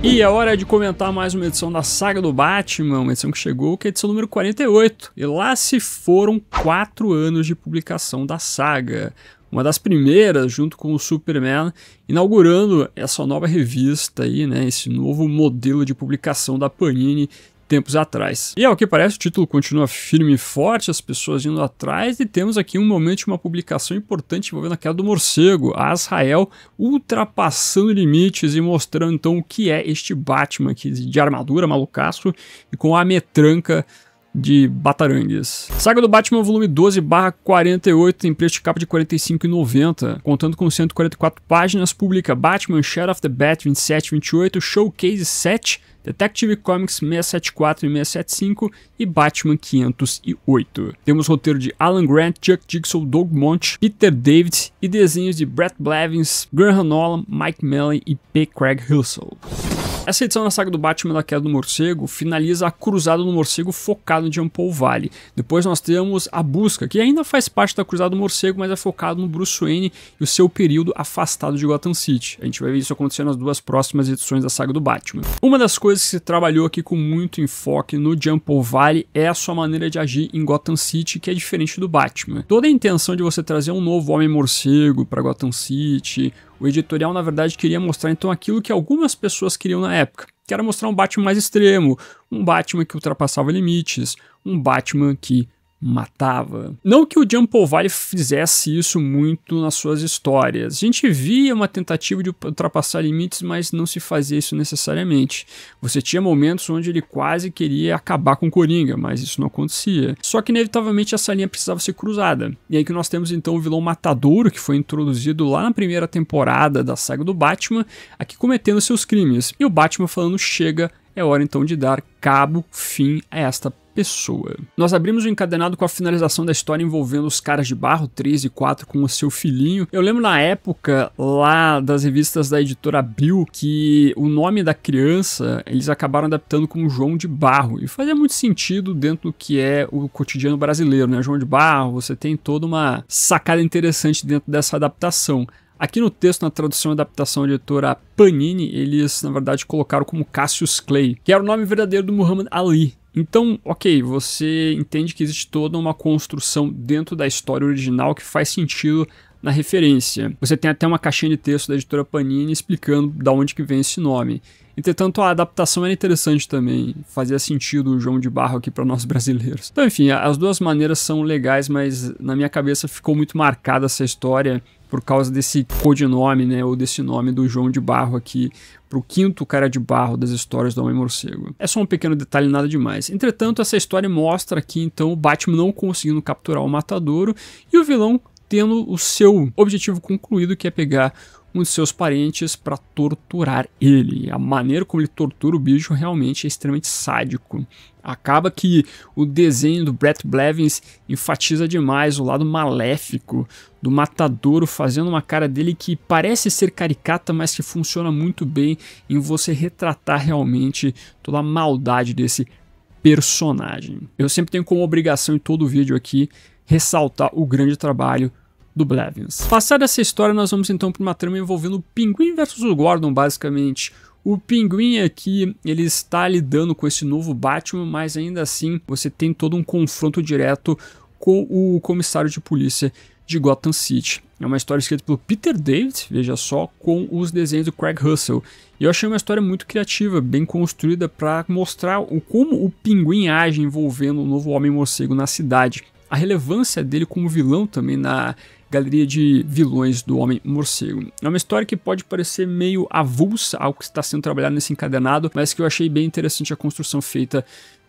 E é hora de comentar mais uma edição da saga do Batman, uma edição que chegou, que é a edição número 48. E lá se foram 4 anos de publicação da saga. Uma das primeiras, junto com o Superman, inaugurando essa nova revista aí, né? Esse novo modelo de publicação da Panini tempos atrás. E ao que parece, o título continua firme e forte, as pessoas indo atrás, e temos aqui um momento de uma publicação importante envolvendo a queda do morcego, a Azrael ultrapassando limites e mostrando então o que é este Batman aqui de armadura, malucaço, e com a metranca de batarangues. Saga do Batman volume 12/48, tem preço de capa de R$ 45,90, contando com 144 páginas, publica Batman Shadow of the Bat 27 e 28, Showcase 7, Detective Comics 674 e 675 e Batman 508. Temos roteiro de Alan Grant, Chuck Dixon, Doug Moench, Peter David e desenhos de Brett Blevins, Graham Nolan, Mike Malley e P. Craig Russell. Essa edição da saga do Batman da Queda do Morcego finaliza a cruzada do morcego focado em Jump Valley. Depois nós temos a busca, que ainda faz parte da cruzada do morcego, mas é focado no Bruce Wayne e o seu período afastado de Gotham City. A gente vai ver isso acontecer nas duas próximas edições da saga do Batman. Uma das coisas que se trabalhou aqui com muito enfoque no Jump Valley é a sua maneira de agir em Gotham City, que é diferente do Batman. Toda a intenção de você trazer um novo Homem-Morcego para Gotham City, o editorial, na verdade, queria mostrar então aquilo que algumas pessoas queriam na época, que era mostrar um Batman mais extremo, um Batman que ultrapassava limites, um Batman que matava. Não que o Jump Valley fizesse isso muito nas suas histórias. A gente via uma tentativa de ultrapassar limites, mas não se fazia isso necessariamente. Você tinha momentos onde ele quase queria acabar com o Coringa, mas isso não acontecia. Só que inevitavelmente essa linha precisava ser cruzada. E aí que nós temos então o vilão Matadouro, que foi introduzido lá na primeira temporada da saga do Batman, aqui cometendo seus crimes. E o Batman falando: chega, é hora então de dar fim a esta pessoa. Nós abrimos o encadenado com a finalização da história envolvendo os caras de barro 3 e 4 com o seu filhinho. Eu lembro na época lá das revistas da editora Abril que o nome da criança eles acabaram adaptando como João de Barro, e fazia muito sentido dentro do que é o cotidiano brasileiro, né? João de Barro, você tem toda uma sacada interessante dentro dessa adaptação. Aqui no texto, na tradução e adaptação da editora Panini, eles na verdade colocaram como Cassius Clay, que era o nome verdadeiro do Muhammad Ali. Então, ok, você entende que existe toda uma construção dentro da história original que faz sentido na referência. Você tem até uma caixinha de texto da editora Panini explicando de onde que vem esse nome. Entretanto, a adaptação era interessante também, fazia sentido o João de Barro aqui para nós brasileiros. Então, enfim, as duas maneiras são legais, mas na minha cabeça ficou muito marcada essa história por causa desse codinome, né, ou desse nome do João de Barro aqui, pro quinto cara de barro das histórias do Homem-Morcego. É só um pequeno detalhe, nada demais. Entretanto, essa história mostra aqui, então, o Batman não conseguindo capturar o Matadouro e o vilão tendo o seu objetivo concluído, que é pegar um de seus parentes para torturar ele. A maneira como ele tortura o bicho realmente é extremamente sádico. Acaba que o desenho do Brett Blevins enfatiza demais o lado maléfico do Matadouro, fazendo uma cara dele que parece ser caricata, mas que funciona muito bem em você retratar realmente toda a maldade desse personagem. Eu sempre tenho como obrigação em todo vídeo aqui ressaltar o grande trabalho do Blevins. Passada essa história, nós vamos então para uma trama envolvendo o Pinguim versus o Gordon, basicamente. O Pinguim aqui, ele está lidando com esse novo Batman, mas ainda assim você tem todo um confronto direto com o comissário de polícia de Gotham City. É uma história escrita pelo Peter David, veja só, com os desenhos do Craig Russell. E eu achei uma história muito criativa, bem construída para mostrar como o Pinguim age envolvendo o novo Homem-Morcego na cidade. A relevância dele como vilão também na galeria de vilões do Homem-Morcego. É uma história que pode parecer meio avulsa ao que está sendo trabalhado nesse encadenado, mas que eu achei bem interessante a construção feita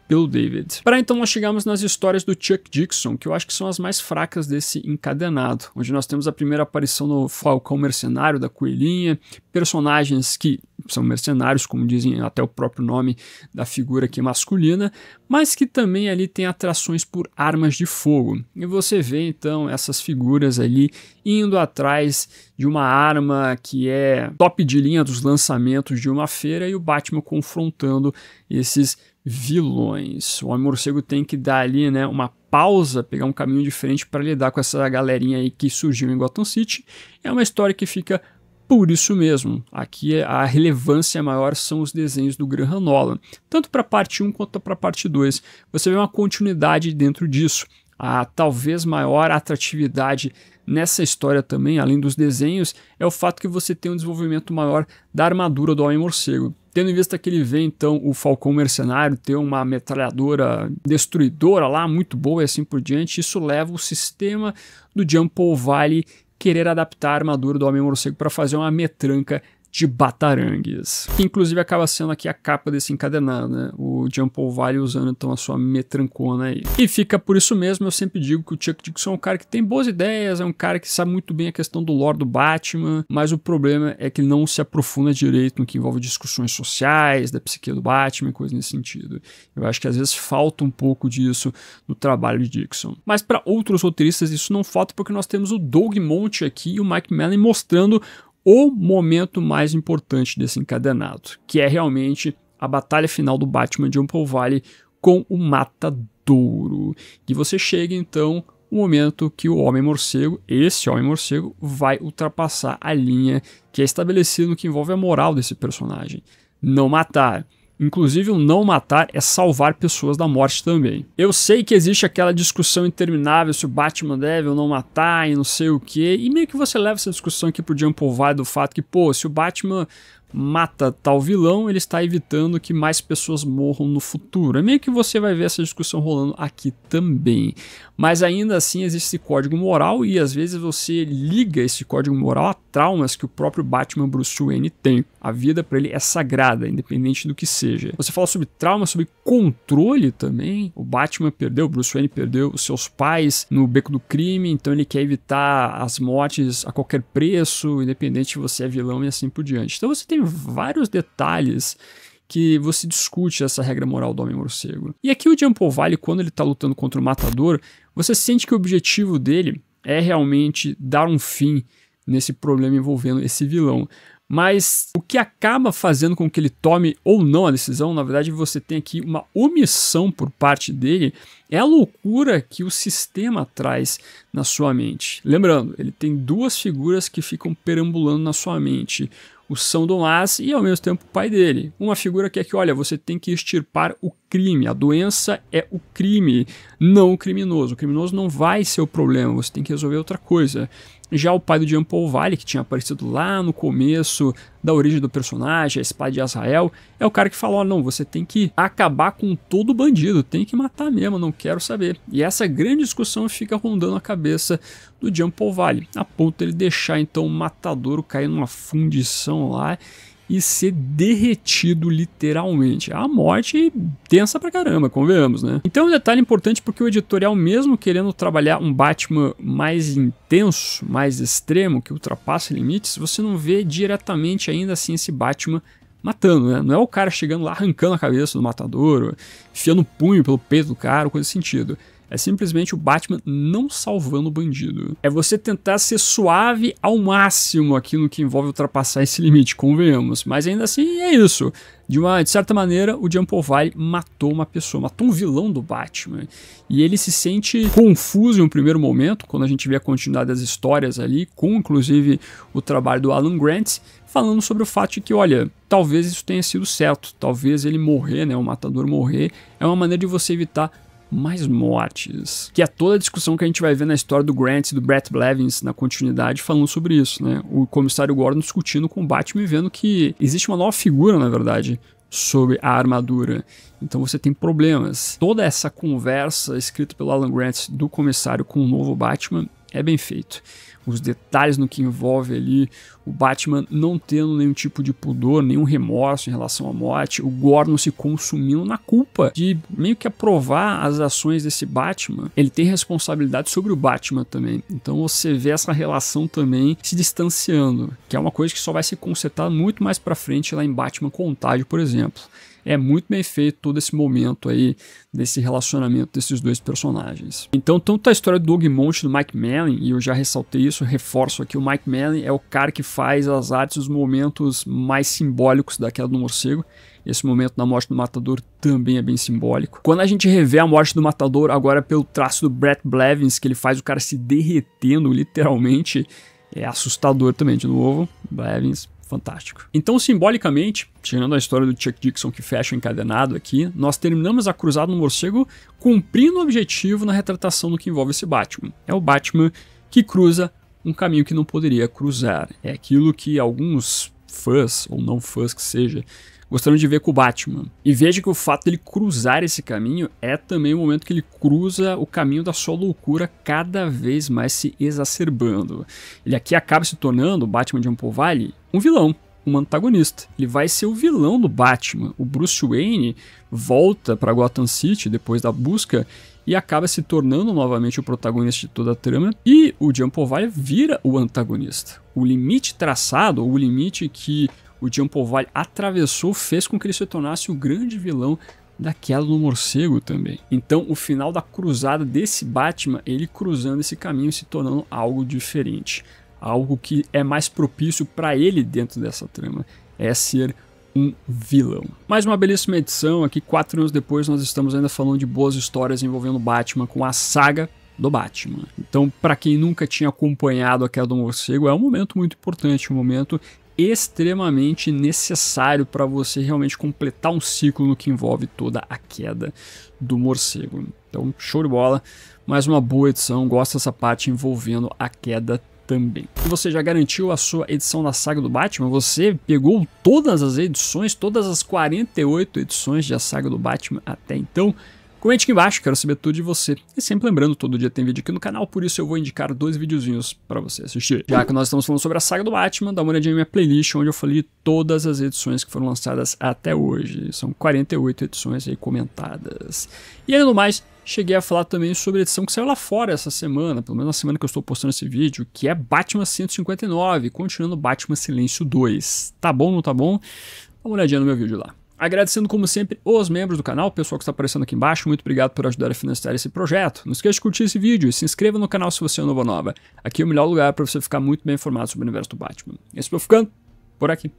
pelo David. Para então nós chegamos nas histórias do Chuck Dixon, que eu acho que são as mais fracas desse encadenado, onde nós temos a primeira aparição no Falcão Mercenário da Coelhinha, personagens que são mercenários, como dizem até o próprio nome da figura aqui masculina, mas que também ali tem atrações por armas de fogo. E você vê então essas figuras ali indo atrás de uma arma que é top de linha dos lançamentos de uma feira, e o Batman confrontando esses vilões. O Homem-Morcego tem que dar ali, né, uma pausa, pegar um caminho diferente para lidar com essa galerinha aí que surgiu em Gotham City. É uma história que fica por isso mesmo, aqui a relevância maior são os desenhos do Graham Nolan, tanto para a parte 1 quanto para a parte 2. Você vê uma continuidade dentro disso. A talvez maior atratividade nessa história também, além dos desenhos, é o fato que você tem um desenvolvimento maior da armadura do Homem-Morcego. Tendo em vista que ele vê, então, o Falcão Mercenário ter uma metralhadora destruidora lá, muito boa e assim por diante, isso leva o sistema do Jean Paul Valley querer adaptar a armadura do Homem-Morcego para fazer uma metranca de batarangues, que inclusive acaba sendo aqui a capa desse encadenado, né? O Jean Paul Valley usando então a sua metrancona aí. E fica por isso mesmo, eu sempre digo que o Chuck Dixon é um cara que tem boas ideias, é um cara que sabe muito bem a questão do lore do Batman, mas o problema é que ele não se aprofunda direito no que envolve discussões sociais, da psique do Batman, coisa nesse sentido. Eu acho que às vezes falta um pouco disso no trabalho de Dixon. Mas para outros roteiristas isso não falta, porque nós temos o Doug Moench aqui e o Mike Mallin mostrando o momento mais importante desse encadenado, que é realmente a batalha final do Batman de Jean Paul Valley com o Matadouro. E você chega então o momento que o Homem-Morcego, esse Homem-Morcego, vai ultrapassar a linha que é estabelecida no que envolve a moral desse personagem. Não matar. Inclusive, o não matar é salvar pessoas da morte também. Eu sei que existe aquela discussão interminável se o Batman deve ou não matar e não sei o que, e meio que você leva essa discussão aqui pro Jean Paul Valley do fato que, pô, se o Batman mata tal vilão, ele está evitando que mais pessoas morram no futuro. É meio que você vai ver essa discussão rolando aqui também. Mas ainda assim existe esse código moral e às vezes você liga esse código moral a traumas que o próprio Batman Bruce Wayne tem. A vida para ele é sagrada, independente do que seja. Você fala sobre trauma, sobre controle também. O Batman perdeu, o Bruce Wayne perdeu os seus pais no beco do crime, então ele quer evitar as mortes a qualquer preço, independente se você é vilão e assim por diante. Então você tem vários detalhes que você discute essa regra moral do Homem-Morcego. E aqui o Jean Paul Valley, quando ele está lutando contra o Matador, você sente que o objetivo dele é realmente dar um fim nesse problema envolvendo esse vilão. Mas o que acaba fazendo com que ele tome ou não a decisão, na verdade você tem aqui uma omissão por parte dele, é a loucura que o sistema traz na sua mente. Lembrando, ele tem duas figuras que ficam perambulando na sua mente. O São Tomás e ao mesmo tempo o pai dele. Uma figura que é que, olha, você tem que extirpar o crime, a doença é o crime, não o criminoso. O criminoso não vai ser o problema, você tem que resolver outra coisa. Já o pai do Jean Paul Valley, que tinha aparecido lá no começo da origem do personagem, a espada de Azrael, é o cara que falou, não, você tem que acabar com todo bandido, tem que matar mesmo, não quero saber. E essa grande discussão fica rondando a cabeça do Jean Paul Valley, a ponto de ele deixar então o Matadouro cair numa fundição lá e ser derretido literalmente. A morte tensa pra caramba, convenhamos, né? Então é um detalhe importante porque o editorial, mesmo querendo trabalhar um Batman mais intenso, mais extremo, que ultrapassa limites, você não vê diretamente ainda assim esse Batman matando, né? Não é o cara chegando lá arrancando a cabeça do Matadouro, enfiando o punho pelo peito do cara, coisa desse sentido. É simplesmente o Batman não salvando o bandido. É você tentar ser suave ao máximo aqui no que envolve ultrapassar esse limite, convenhamos. Mas ainda assim é isso. De certa maneira, o Jean Paul Valley matou uma pessoa, matou um vilão do Batman. E ele se sente confuso em um primeiro momento, quando a gente vê a continuidade das histórias ali, com inclusive o trabalho do Alan Grant, falando sobre o fato de que, olha, talvez isso tenha sido certo. Talvez ele morrer, né, o Matador morrer, é uma maneira de você evitar mais mortes, que é toda a discussão que a gente vai ver na história do Grant e do Brett Blevins na continuidade falando sobre isso, né? O comissário Gordon discutindo com o Batman e vendo que existe uma nova figura, na verdade, sobre a armadura. Então você tem problemas. Toda essa conversa escrita pelo Alan Grant do comissário com o novo Batman é bem feito. Os detalhes no que envolve ali o Batman não tendo nenhum tipo de pudor, nenhum remorso em relação à morte, o Gordon se consumindo na culpa de meio que aprovar as ações desse Batman. Ele tem responsabilidade sobre o Batman também, então você vê essa relação também se distanciando, que é uma coisa que só vai ser consertada muito mais pra frente lá em Batman Contágio, por exemplo. É muito bem feito todo esse momento aí, desse relacionamento desses dois personagens. Então, tanto a história do Doug Moench e do Mike Mallin, e eu já ressaltei isso, reforço aqui, o Mike Mallin é o cara que faz as artes dos momentos mais simbólicos da queda do morcego. Esse momento da morte do Matador também é bem simbólico. Quando a gente revê a morte do Matador agora pelo traço do Brett Blevins, que ele faz o cara se derretendo literalmente, é assustador também, de novo. Blevins, fantástico. Então, simbolicamente, tirando a história do Chuck Dixon que fecha o encadenado aqui, nós terminamos a Cruzada no Morcego cumprindo o objetivo na retratação do que envolve esse Batman. É o Batman que cruza um caminho que não poderia cruzar. É aquilo que alguns fãs, ou não fãs que seja, gostariam de ver com o Batman. E veja que o fato dele cruzar esse caminho é também o momento que ele cruza o caminho da sua loucura cada vez mais se exacerbando. Ele aqui acaba se tornando, o Batman de Uncle Valley, um vilão, um antagonista. Ele vai ser o vilão do Batman. O Bruce Wayne volta para Gotham City depois da busca e acaba se tornando novamente o protagonista de toda a trama, e o Uncle Valley vira o antagonista. O limite traçado, o limite que o Uncle Valley atravessou, fez com que ele se tornasse o grande vilão da Queda do Morcego também. Então, o final da cruzada desse Batman, ele cruzando esse caminho, se tornando algo diferente. Algo que é mais propício para ele dentro dessa trama. É ser um vilão. Mais uma belíssima edição. Aqui, 4 anos depois, nós estamos ainda falando de boas histórias envolvendo o Batman com a saga do Batman. Então, para quem nunca tinha acompanhado a Queda do Morcego, é um momento muito importante, um momento extremamente necessário para você realmente completar um ciclo no que envolve toda a Queda do Morcego. Então, show de bola, mais uma boa edição, gosto dessa parte envolvendo a queda também. Se você já garantiu a sua edição da saga do Batman, você pegou todas as edições, todas as 48 edições da saga do Batman até então? Comente aqui embaixo, quero saber tudo de você. E sempre lembrando, todo dia tem vídeo aqui no canal, por isso eu vou indicar 2 videozinhos para você assistir. Já que nós estamos falando sobre a saga do Batman, dá uma olhadinha na minha playlist, onde eu falei todas as edições que foram lançadas até hoje. São 48 edições aí comentadas. E além do mais, cheguei a falar também sobre a edição que saiu lá fora essa semana, pelo menos na semana que eu estou postando esse vídeo, que é Batman 159, continuando Batman Silêncio 2. Tá bom, não tá bom? Dá uma olhadinha no meu vídeo lá. Agradecendo como sempre os membros do canal, o pessoal que está aparecendo aqui embaixo, muito obrigado por ajudar a financiar esse projeto. Não esqueça de curtir esse vídeo e se inscreva no canal se você é novo ou nova. Aqui é o melhor lugar para você ficar muito bem informado sobre o universo do Batman. Esse foi ficando por aqui.